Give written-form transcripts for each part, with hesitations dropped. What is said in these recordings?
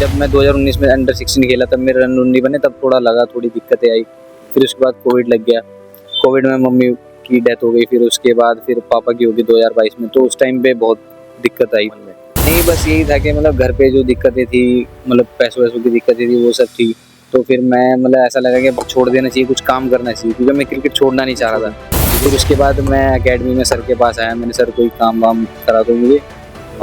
जब मैं 2019 में अंडर 16 खेला तब मेरे रन नहीं बने, तब थोड़ा लगा, थोड़ी दिक्कतें आई। फिर उसके बाद कोविड लग गया, कोविड में मम्मी की डेथ हो गई, फिर उसके बाद फिर पापा की होगी 2022 में, तो उस टाइम पे बहुत दिक्कत आई। नहीं, बस यही था कि मतलब घर पे जो दिक्कतें थी, मतलब पैसों वैसों की दिक्कतें थी, वो सब थी। तो फिर मैं मतलब ऐसा लगा कि छोड़ देना चाहिए, कुछ काम करना चाहिए, क्योंकि मैं क्रिकेट छोड़ना नहीं चाह रहा था। फिर उसके बाद मैं एकेडमी में सर के पास आया, मैंने सर कोई काम वाम करा दो मुझे,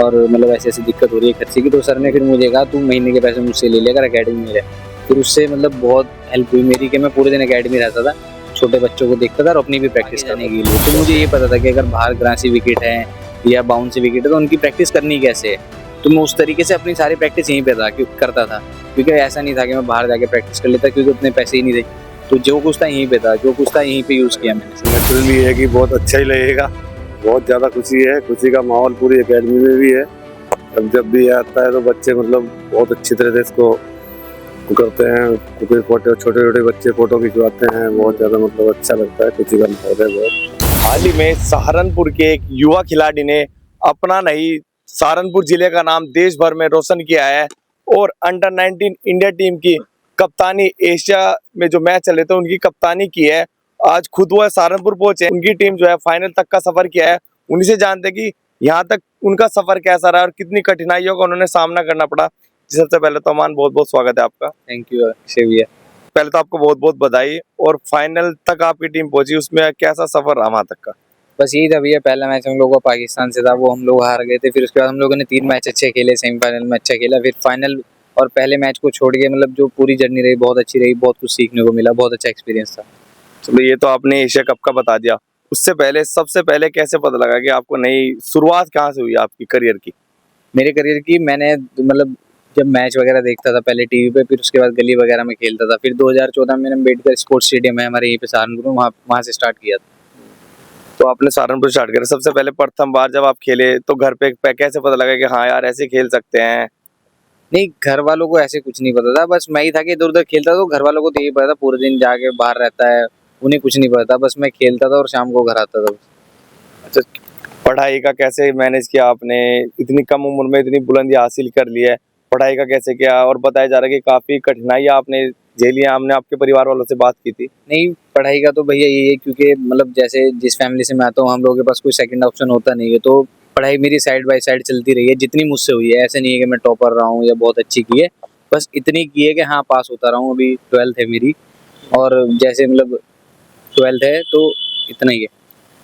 और मतलब ऐसी ऐसी दिक्कत हो रही है खर्चे की। तो सर ने फिर मुझे कहा तू महीने के पैसे मुझसे ले लेकर एकेडमी में रह। फिर उससे मतलब बहुत हेल्प हुई मेरी कि मैं पूरे दिन एकेडमी रहता था, छोटे बच्चों को देखता था और अपनी भी प्रैक्टिस करने के लिए। तो मुझे ये पता था कि अगर बाहर ग्रासी विकेट है या बाउंसी विकेट है तो उनकी प्रैक्टिस करनी कैसे है। तो मैं उस तरीके से अपनी सारी प्रैक्टिस यहीं पे करता था, क्योंकि ऐसा नहीं था कि मैं बाहर जाके प्रैक्टिस कर लेता, क्योंकि उतने पैसे ही नहीं थे। तो जो कुछ था यहीं पे था, जो कुछ था यहीं पे यूज़ किया मैंने। नेचुरली है कि बहुत अच्छा ही लगेगा, बहुत ज़्यादा खुशी है, खुशी का माहौल पूरी एकेडमी में भी है। अब जब भी आता है तो बच्चे मतलब बहुत अच्छी तरह से इसको करते हैं, क्योंकि फोटो छोटे छोटे बच्चे फोटो खिंचवाते हैं, बहुत ज़्यादा मतलब अच्छा लगता है, खुशी का माहौल है बहुत। हाल ही में सहारनपुर के एक युवा खिलाड़ी ने अपना नहीं सहारनपुर जिले का नाम देश भर में रोशन किया है और अंडर 19 इंडिया टीम की कप्तानी, एशिया में जो मैच चले थे उनकी कप्तानी की है। आज खुद वो सहारनपुर पहुंचे, उनकी टीम जो है फाइनल तक का सफर किया है। उन्हीं से जानते हैं कि यहाँ तक उनका सफर कैसा रहा और कितनी कठिनाइयों का उन्होंने सामना करना पड़ा। सबसे पहले तो अमान, बहुत बहुत स्वागत है आपका। थैंक यू अक्षय भैया। पहले तो आपको बहुत बहुत बधाई। और फाइनल तक आपकी टीम पहुंची, उसमें कैसा सफर रहा वहां तक का? बस यही था भैया, पहला मैच हम लोगों का पाकिस्तान से था, वो हम लोग हार गए थे। फिर उसके बाद हम लोगों ने 3 मैच अच्छे खेले, सेमीफाइनल में अच्छा खेला, फिर फाइनल। और पहले मैच को छोड़ के मतलब जो पूरी जर्नी रही बहुत अच्छी रही, बहुत कुछ सीखने को मिला, बहुत अच्छा एक्सपीरियंस था। चलो, ये तो आपने एशिया कप का बता दिया। उससे पहले सबसे पहले कैसे पता लगा कि आपको नई शुरुआत कहाँ से हुई आपकी करियर की? मेरे करियर की मैंने मतलब जब मैच वगैरह देखता था पहले टीवी पे, फिर उसके बाद गली वगैरह में खेलता था। फिर 2014 में मैंने अम्बेडकर स्पोर्ट्स स्टेडियम है हमारे यहीं पे सहारनपुर में, वहाँ से स्टार्ट किया था। तो आपने सहारनपुर स्टार्ट किया। सबसे पहले प्रथम बार जब आप खेले तो घर पे कैसे पता लगा कि हाँ यार ऐसे खेल सकते हैं? नहीं, घर वालों को ऐसे कुछ नहीं पता था, बस मैं ही था कि इधर उधर खेलता था। तो घर वालों को तो यही पता था, पूरे दिन जाके बाहर रहता है, उन्हें कुछ नहीं पता। बस मैं खेलता था और शाम को घर आता था। अच्छा, पढ़ाई का कैसे मैनेज किया आपने? इतनी कम उम्र में इतनी बुलंदी हासिल कर ली है, पढ़ाई का कैसे किया? और बताया जा रहा है कि काफी कठिनाइयां आपने झेली हैं, हमने आपके परिवार वालों से बात की थी। नहीं, पढ़ाई का तो भैया यही है, क्योंकि मतलब जैसे जिस फैमिली से मैं आता हूँ हम लोगों के पास कोई सेकंड ऑप्शन होता नहीं है। तो पढ़ाई मेरी साइड बाय साइड चलती रही है, जितनी मुझसे हुई है। ऐसे नहीं है कि मैं टॉपर रहा हूँ या बहुत अच्छी की है, बस इतनी की है कि हाँ पास होता रहा हूँ। अभी 12th है मेरी, और जैसे मतलब 12th है तो इतना ही है।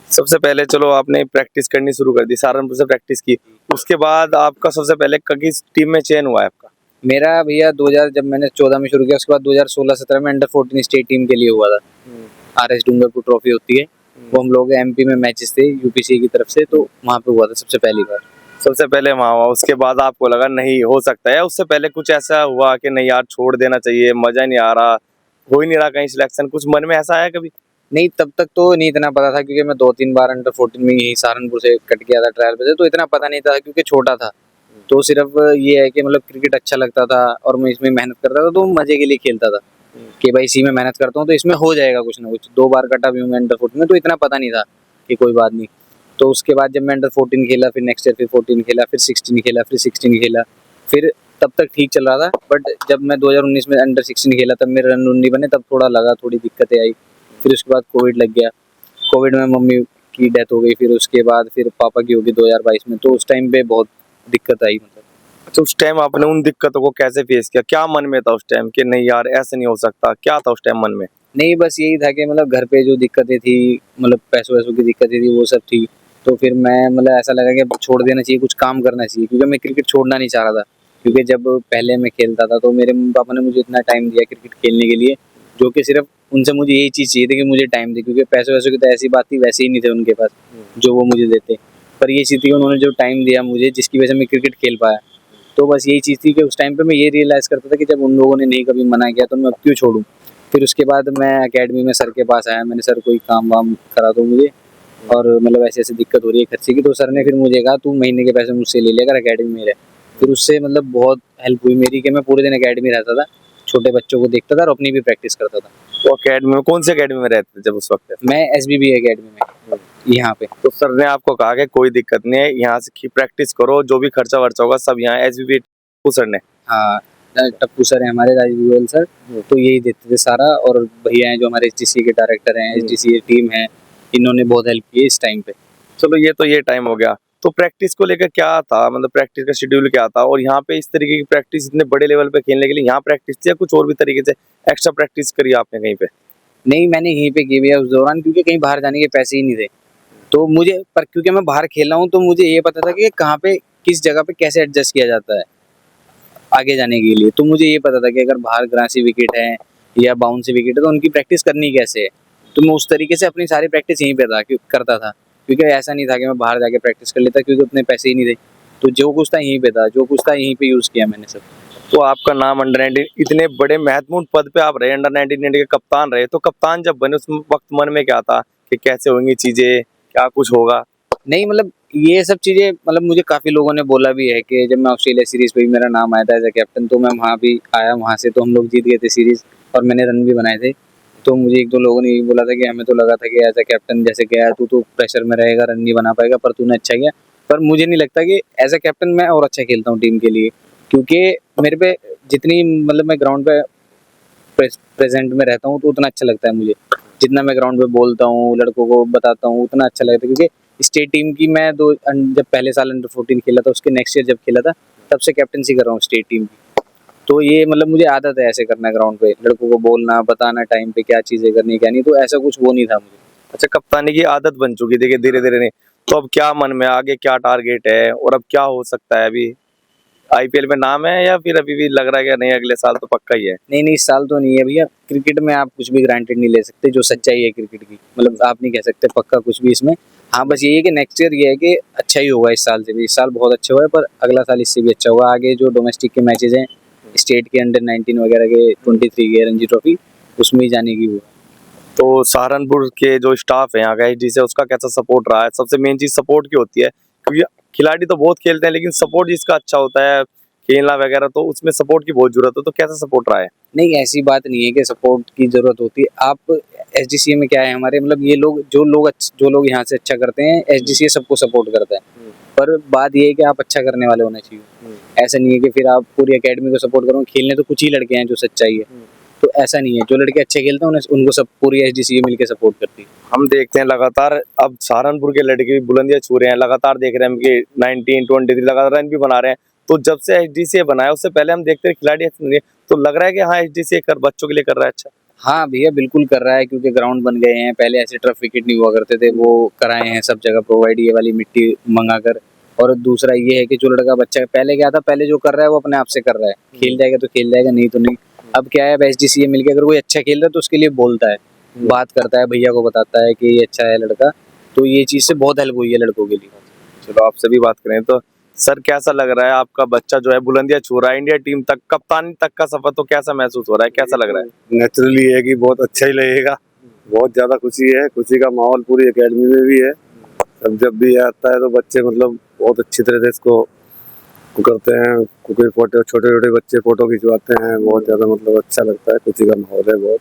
सबसे पहले चलो आपने प्रैक्टिस करनी शुरू कर दी, सहारनपुर से प्रैक्टिस की। उसके बाद आपका सबसे पहले किस टीम में चयन हुआ है आपका? मेरा भैया 2000 जब मैंने 14 में शुरू किया, उसके बाद 2016-17 में अंडर 14 स्टेट टीम के लिए हुआ था। RS डूंगरपुर ट्रॉफी होती है, वो हम लोग MP में मैचेस थे UPC की तरफ से, तो वहाँ पे हुआ था सबसे पहली बार। सबसे पहले वहाँ हुआ, उसके बाद आपको लगा नहीं हो सकता है? उससे पहले कुछ ऐसा हुआ कि नहीं यार छोड़ देना चाहिए, मजा नहीं आ रहा, हो ही नहीं रहा कहीं सिलेक्शन, कुछ मन में ऐसा आया कभी? नहीं, तब तक तो नहीं इतना पता था, क्योंकि मैं 2-3 बार अंडर 14 में यही सहारनपुर से कट गया था ट्रायल पे से, तो इतना पता नहीं था क्योंकि छोटा था। तो सिर्फ ये है कि मतलब क्रिकेट अच्छा लगता था और मैं इसमें मेहनत करता था, तो मजे के लिए खेलता था कि भाई इसी में मेहनत करता हूँ तो इसमें हो जाएगा कुछ ना कुछ। 2 बार कटा भी हूँ मैं अंडर 14 में, तो इतना पता नहीं था कि कोई बात नहीं। तो उसके बाद जब मैं अंडर 14 खेला, फिर नेक्स्ट ईयर फिर 14 खेला, फिर 16 खेला, फिर 16 खेला, फिर तब तक ठीक चल रहा था। बट जब मैं 2019 में अंडर 16 खेला तब मेरे रन नहीं बने, तब थोड़ा लगा, थोड़ी दिक्कतें आई। फिर उसके बाद कोविड लग गया, कोविड में मम्मी की डेथ हो गई, फिर उसके बाद फिर पापा की होगी 2022 में, तो उस टाइम पे बहुत दिक्कत आई मतलब। अच्छा, उस टाइम आपने उन दिक्कतों को कैसे फेस किया? क्या मन में था उस टाइम कि नहीं यार ऐसे नहीं हो सकता? क्या था उस टाइम मन में? नहीं, बस यही था कि मतलब घर पे जो दिक्कतें थी, मतलब पैसों वैसों की दिक्कतें थी, वो सब थी। तो फिर मैं मतलब ऐसा लगा कि छोड़ देना चाहिए, कुछ काम करना चाहिए, क्योंकि मैं क्रिकेट छोड़ना नहीं चाह रहा था। क्योंकि जब पहले मैं खेलता था तो मेरे मम्मी पापा ने मुझे इतना टाइम दिया क्रिकेट खेलने के लिए, जो कि सिर्फ उनसे मुझे यही चीज़ चाहिए थी कि मुझे टाइम दे, क्योंकि पैसों वैसों की तो ऐसी बात थी, वैसे ही नहीं थे उनके पास जो वो मुझे देते। पर ये चीज़ थी कि उन्होंने जो टाइम दिया मुझे, जिसकी वजह से मैं क्रिकेट खेल पाया। तो बस यही चीज़ थी कि उस टाइम पे मैं ये रियलाइज़ करता था कि जब उन लोगों ने नहीं कभी मना किया तो मैं अब क्यों छोड़ूं। फिर उसके बाद मैं एकेडमी में सर के पास आया, मैंने सर कोई काम वाम करा दो मुझे, और मतलब ऐसी ऐसी दिक्कत हो रही है खर्चे की। तो सर ने फिर मुझे कहा तू महीने के पैसे मुझसे ले लेकर एकेडमी में रह। फिर उससे मतलब बहुत हेल्प हुई मेरी कि मैं पूरे दिन एकेडमी रहता था, छोटे बच्चों को देखता था और अपनी भी प्रैक्टिस करता था। तो अकेडमी में कौन सी अकेडमी में रहते थे जब उस वक्त? मैं SBB एकेडमी में यहाँ पे। तो सर ने आपको कहा कि कोई दिक्कत नहीं है, यहाँ से प्रैक्टिस करो, जो भी खर्चा वर्चा होगा सब यहाँ SBB सर ने? हाँ, टप्पू सर है हमारे, राजीव गोयल सर, तो यही देते थे सारा। और भैया हैं जो हमारे एचडीसीए के डायरेक्टर हैं, एचडीसीए टीम है, इन्होंने बहुत हेल्प की इस टाइम पे। चलो ये तो ये टाइम हो गया, तो प्रैक्टिस को लेकर क्या था, मतलब प्रैक्टिस का शेड्यूल क्या था, और यहाँ पे इस तरीके की प्रैक्टिस इतने बड़े लेवल पे खेलने के लिए यहाँ प्रैक्टिस थी या कुछ और भी तरीके से एक्स्ट्रा प्रैक्टिस करी आपने कहीं पे? नहीं, मैंने यहीं पे की भैया उस दौरान, क्योंकि कहीं बाहर जाने के पैसे ही नहीं थे। तो मुझे पर क्योंकि मैं बाहर खेला हूँ तो मुझे ये पता था कि कहाँ पे किस जगह पे कैसे एडजस्ट किया जाता है आगे जाने के लिए। तो मुझे ये पता था कि अगर बाहर ग्रासी विकेट है या बाउंसी विकेट है तो उनकी प्रैक्टिस करनी कैसे है। तो मैं उस तरीके से अपनी सारी प्रैक्टिस यहीं पे था करता था, क्योंकि ऐसा नहीं था कि मैं बाहर जाके प्रैक्टिस कर लेता, क्योंकि उतने पैसे ही नहीं थे। तो जो कुछ था यहीं पे था, जो कुछ था यहीं पे यूज़ किया मैंने सब। तो आपका नाम अंडर 19 इतने बड़े महत्वपूर्ण पद पे आप रहे, अंडर 19 इंडिया के कप्तान रहे, तो कप्तान जब बने उस वक्त मन में क्या था कि कैसे होंगी चीजें, क्या कुछ होगा? नहीं मतलब ये सब चीज़ें मतलब मुझे काफ़ी लोगों ने बोला भी है कि जब मैं ऑस्ट्रेलिया सीरीज़ पे भी मेरा नाम आया था एज ए कैप्टन, तो मैं वहाँ भी आया, वहाँ से तो हम लोग जीत गए थे सीरीज़ और मैंने रन भी बनाए थे। तो मुझे एक दो लोगों ने ये बोला था कि हमें तो लगा था कि एज ए कैप्टन जैसे गया तू तो प्रेशर में रहेगा, रन नहीं बना पाएगा, पर तूने अच्छा किया। पर मुझे नहीं लगता कि एज ए कैप्टन मैं और अच्छा खेलता हूँ टीम के लिए, क्योंकि मेरे पे जितनी मतलब मैं ग्राउंड पे प्रेजेंट में रहता हूँ तो उतना अच्छा लगता है मुझे। जितना मैं ग्राउंड पे बोलता हूँ, लड़कों को बताता हूँ, उतना अच्छा लगता है। क्योंकि स्टेट टीम की मैं जब पहले साल अंडर 14 खेला था, उसके नेक्स्ट ईयर जब खेला था, तब से कैप्टनसी कर रहा हूँ स्टेट टीम की। तो ये मतलब मुझे आदत है ऐसे करना, ग्राउंड पे लड़कों को बोलना, बताना टाइम पे क्या चीज़ें करनी क्या नहीं, तो ऐसा कुछ वो नहीं था मुझे। अच्छा, कप्तानी की आदत बन चुकी थी कि धीरे धीरे नहीं, तो अब क्या मन में आगे क्या टारगेट है और अब क्या हो सकता है? अभी आईपीएल में नाम है या फिर अभी भी लग रहा है कि नहीं अगले साल तो पक्का ही है? नहीं नहीं, इस साल तो नहीं है भैया। क्रिकेट में आप कुछ भी ग्रांटेड नहीं ले सकते, जो सच्चाई है क्रिकेट की, मतलब आप नहीं कह सकते पक्का कुछ भी इसमें। हाँ बस ये है कि नेक्स्ट ईयर ये है कि अच्छा ही होगा इस साल से भी। इस साल बहुत अच्छा हुआ है, पर अगला साल इससे भी अच्छा होगा। आगे जो डोमेस्टिक के मैचेज हैं, स्टेट के अंडर 19 वगैरह के, 23 के रणजी ट्रॉफी, उसमें ही जाने की वो। तो सहारनपुर के जो स्टाफ है यहाँ का एचडी से, उसका कैसा सपोर्ट रहा है? सबसे मेन चीज सपोर्ट की होती है, क्योंकि खिलाड़ी तो बहुत खेलते हैं लेकिन सपोर्ट जिसका अच्छा होता है खेलना वगैरह, तो उसमें सपोर्ट की बहुत जरूरत है। तो कैसा सपोर्ट रहा है? नहीं ऐसी बात नहीं है कि सपोर्ट की जरूरत होती है। आप एसडीसीए में क्या है हमारे, मतलब ये लोग जो लोग यहाँ से अच्छा करते हैं, एसडीसीए सबको सपोर्ट करता है। पर बात ये है कि आप अच्छा करने वाले होने चाहिए। ऐसा नहीं है कि फिर आप पूरी एकेडमी को सपोर्ट करो। खेलने तो कुछ ही लड़के हैं जो सच्चाई है, तो ऐसा नहीं है। जो लड़के अच्छे खेलते हैं उनको सब पूरी एसडीसीए मिलकर सपोर्ट करती है। हम देखते हैं लगातार अब सहारनपुर के लड़के भी बुलंदियां छू रहे हैं, लगातार देख रहे हैं हम कि 19, 23 लगातार रन भी बना रहे हैं। तो जब से एचडीसीए बनाया उससे पहले हम देखते हैं खिलाड़ी अच्छे नहीं है, तो लग रहा है कि हाँ एचडीसीए कर बच्चों के लिए कर रहा है अच्छा। हाँ भैया बिल्कुल कर रहा है, क्योंकि ग्राउंड बन गए हैं। पहले ऐसे टर्फ विकेट नहीं हुआ करते थे, वो कराए हैं सब जगह प्रोवाइड, ये वाली मिट्टी मंगा कर। और दूसरा ये है कि जो लड़का बच्चा पहले क्या था, पहले जो कर रहा है वो अपने आप से कर रहा है। खेल जाएगा तो खेल जाएगा, नहीं तो नहीं। अब क्या है, एसडीसीए मिलकर अगर कोई अच्छा खेल रहा है तो उसके लिए बोलता है, बात करता है, भैया को बताता है कि ये अच्छा है लड़का। तो ये चीज़ से बहुत हेल्प हुई है लड़कों के लिए। चलो आपसे भी बात करें तो सर, कैसा लग रहा है आपका बच्चा जो है बुलंदियां छू रहा है, इंडिया टीम तक कप्तानी तक का सफर, तो कैसा महसूस हो रहा है, कैसा लग रहा है? नेचुरली है कि बहुत अच्छा ही लगेगा। बहुत ज्यादा खुशी है, खुशी का माहौल पूरी एकेडमी में भी है। अब जब भी आता है तो बच्चे मतलब बहुत अच्छी तरह से इसको करते हैं। क्योंकि फोटो छोटे छोटे बच्चे फोटो खिंचवाते हैं, बहुत ज्यादा मतलब अच्छा लगता है। खुशी का माहौल है बहुत।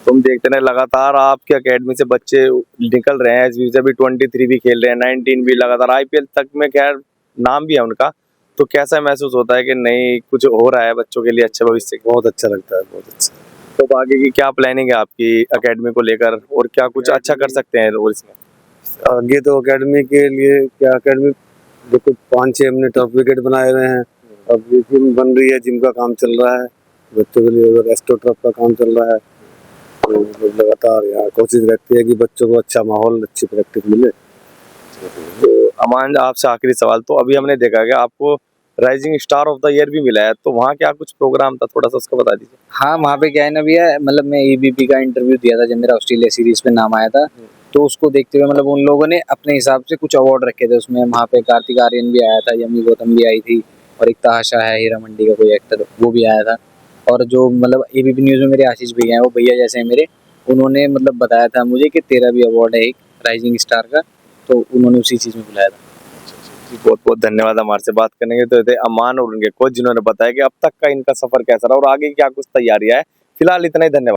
तुम देखते रहे लगातार आपके एकेडमी से बच्चे निकल रहे हैं, अभी 23 भी खेल रहे हैं, 19 भी, लगातार आईपीएल तक में खैर नाम भी है उनका। तो कैसा महसूस होता है कि नहीं कुछ हो रहा है बच्चों के लिए अच्छे भविष्य के? बहुत अच्छा लगता है, बहुत अच्छा। तो अब आगे की क्या प्लानिंग है आपकी एकेडमी को लेकर, और क्या कुछ अच्छा कर सकते हैं और इसमें? आगे तो एकेडमी के लिए क्या, एकेडमी देखो 5-6 हमने टॉप विकेट बनाए हुए हैं। अब जिम बन रही है, जिम का काम चल रहा है बच्चों के लिए, रेस्टो ट्रफ का काम चल रहा है। तो मतलब लगातार यहाँ कोशिश रहती है कि बच्चों को अच्छा माहौल, अच्छी प्रैक्टिस मिले। तो अमान आपसे आखिरी सवाल, तो अभी हमने देखा कि आपको rising star of the year भी मिला है, तो वहाँ क्या कुछ प्रोग्राम था, थोड़ा सा उसका बता दीजिए। हाँ वहाँ पे क्या है ना भैया, मतलब मैं एबीपी का इंटरव्यू दिया था जब मेरा ऑस्ट्रेलिया सीरीज में नाम आया था। तो उसको देखते हुए मतलब उन लोगों ने अपने हिसाब से कुछ अवार्ड रखे थे उसमें। वहाँ पे कार्तिक आर्यन भी आया था, यमी गौतम भी आई थी, और एक तहाशा है हीरा मंडी का कोई एक्टर, वो भी आया था। और जो मतलब एबीपी न्यूज़ में मेरे आशीष भैया हैं, वो भैया जैसे हैं मेरे, उन्होंने मतलब बताया था मुझे कि तेरा भी अवार्ड है एक राइजिंग स्टार का, तो उन्होंने उसी चीज़ में बुलाया था। बहुत बहुत धन्यवाद हमारे से बात करने के। तो थे अमान और उनके कोच, जिन्होंने बताया कि अब तक का इनका सफर कैसा रहा और आगे क्या कुछ तैयारियां है। फिलहाल इतना ही, धन्यवाद।